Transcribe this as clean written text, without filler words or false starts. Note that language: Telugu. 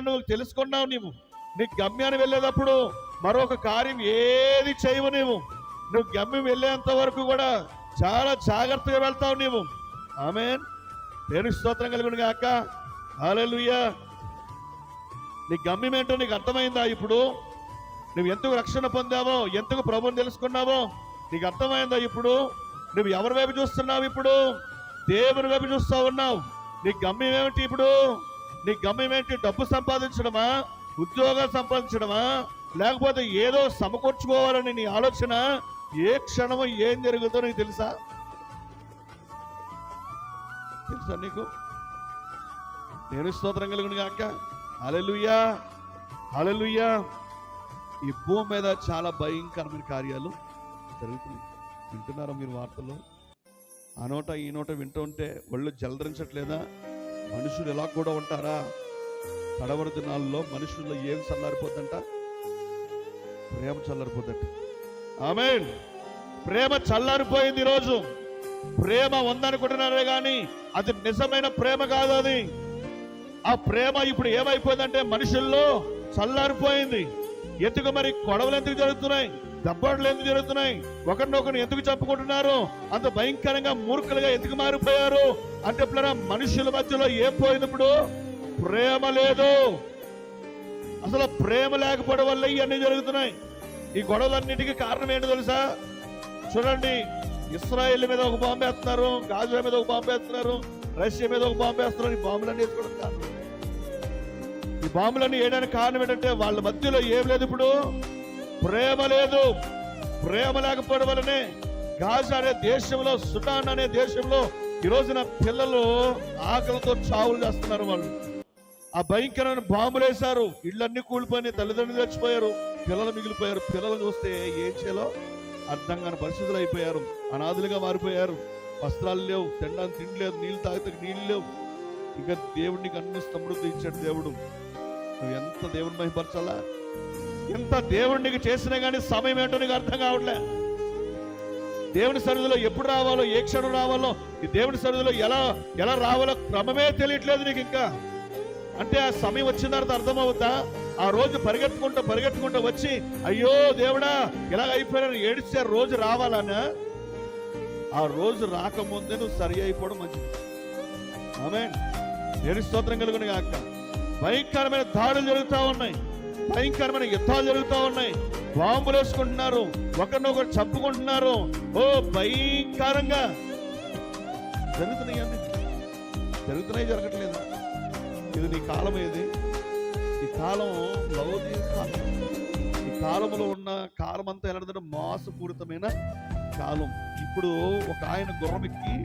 నువ్వు తెలుసుకున్నావు. నీ గమ్యాన్ని వెళ్ళేటప్పుడు మరొక కార్యం ఏది చేయవు. నువ్వు గమ్యం వెళ్ళేంత వరకు కూడా చాలా జాగ్రత్తగా వెళ్తావు. ఆమేన్. దేవుని స్తోత్రం కలుగును గాక. హల్లెలూయా. నీ గమ్యం ఏంటో నీకు అర్థమైందా? ఇప్పుడు నువ్వు ఎందుకు రక్షణ పొందావో, ఎందుకు ప్రభువుని తెలుసుకున్నావో నీకు అర్థమైందా? ఇప్పుడు నువ్వు ఎవరి వైపు చూస్తున్నావు? ఇప్పుడు దేవుని వైపు చూస్తూ ఉన్నావు. నీ గమ్యం ఏమిటి? ఇప్పుడు నీ గమ్యం ఏంటి? డబ్బు సంపాదించడమా, ఉద్యోగాలు సంపాదించడమా, లేకపోతే ఏదో సమకూర్చుకోవాలని నీ ఆలోచన? ఏ క్షణము ఏం జరుగుతుందో నీకు తెలుసా నీకు? నేను స్తోత్రం కలుగును గాక. హల్లెలూయా, హల్లెలూయా. ఈ భూమి మీద చాలా భయంకరమైన కార్యాలు జరుగుతున్నాయి. వింటున్నారా మీరు వార్తల్లో? ఆ నోట ఈ నోట వింటూ ఉంటే ఒళ్ళు జలధరించట్లేదా? మనుషులు ఎలా కూడా ఉంటారా? కడవరి దినాల్లో మనుషుల్లో ఏం చల్లారిపోద్దంట? ప్రేమ చల్లారిపోద్దట. ఆమేన్. ప్రేమ చల్లారిపోయింది ఈరోజు. ప్రేమ ఉందనుకుంటున్నారే కానీ అది నిజమైన ప్రేమ కాదు. అది ఆ ప్రేమ ఇప్పుడు ఏమైపోయిందంటే మనుషుల్లో చల్లారిపోయింది. ఎందుకు మరి? గొడవలు ఎందుకు జరుగుతున్నాయి? దెబ్బలు ఎందుకు జరుగుతున్నాయి? ఒకరినొకరు ఎందుకు చెప్పుకుంటున్నారు? అంత భయంకరంగా మూర్ఖులుగా ఎందుకు మారిపోయారు అంటే మనుషుల మధ్యలో ఏం పోయింది? ఇప్పుడు ప్రేమ లేదు. అసలు ప్రేమ లేకపోవడం వల్ల ఇవన్నీ జరుగుతున్నాయి. ఈ గొడవలన్నిటికీ కారణం ఏంటో తెలుసా? చూడండి, ఇస్రాయేల్ మీద ఒక బాంబు వేస్తున్నారు, గాజా మీద ఒక బాంబు వేస్తున్నారు, రష్యా మీద ఒక బాంబు వేస్తున్నారు. ఈ బాంబులన్నీ వేసుకోవడం కారణం, ఈ బాంబులన్నీ వేయడానికి కారణం ఏంటంటే వాళ్ళ మధ్యలో ఏం లేదు. ఇప్పుడు ప్రేమ లేదు. ప్రేమ లేకపోవడం వల్లనే గాజా అనే దేశంలో, సుడాన్ అనే దేశంలో ఈ రోజున పిల్లలు ఆకలితో చావులు చేస్తున్నారు. వాళ్ళు ఆ భయంకరమైన బాంబులు వేశారు. ఇళ్ళన్నీ కూలిపోయినాయి, తల్లిదండ్రులు చచ్చిపోయారు, పిల్లలు మిగిలిపోయారు. పిల్లలు చూస్తే ఏం చేయాలో అర్థం కాని పరిస్థితులు అయిపోయారు. అనాథులుగా మారిపోయారు. వస్త్రాలు లేవు, తినడానికి తిండి లేదు, నీళ్ళు తాగితే నీళ్ళు లేవు. ఇక దేవుడికి అన్ని సమృద్ధి ఇచ్చాడు దేవుడు. నువ్వు ఎంత దేవుడిని మహిమపరచాలా? ఎంత దేవుడికి చేసినా కానీ సమయం ఏంటో నీకు అర్థం కావట్లే. దేవుని సన్నిధిలో ఎప్పుడు రావాలో, ఏ క్షణం రావాలో, ఈ దేవుని సన్నిధిలో ఎలా రావాలో క్రమమే తెలియట్లేదు నీకు. ఇంకా అంటే ఆ సమయం వచ్చిన తర్వాత అర్థమవుతా? ఆ రోజు పరిగెట్టుకుంటూ వచ్చి అయ్యో దేవుడా ఇలా అయిపోయినా ఏడిస్తే రోజు రావాలనా? ఆ రోజు రాకముందే నువ్వు సరి అయిపోవడం మంచిది. ఆమేన్. దేవుని స్తోత్రం కలుగును గాక. భయంకరమైన దాడులు జరుగుతూ ఉన్నాయి, భయంకరమైన యుద్ధాలు జరుగుతూ ఉన్నాయి, బాంబులు వేసుకుంటున్నారు, ఒకరినొకరు చంపుకుంటున్నారు. ఓ భయంకరంగా జరుగుతున్నాయి, జరగట్లేదు. ఇది నీ కాలం. ఏది ఈ కాలం? లౌకిక కాలం. ఈ కాలంలో ఉన్న కాలం అంతా ఎలా మోసపూరితమైన కాలం. ఇప్పుడు ఒక ఆయన గుర్రం ఎక్కి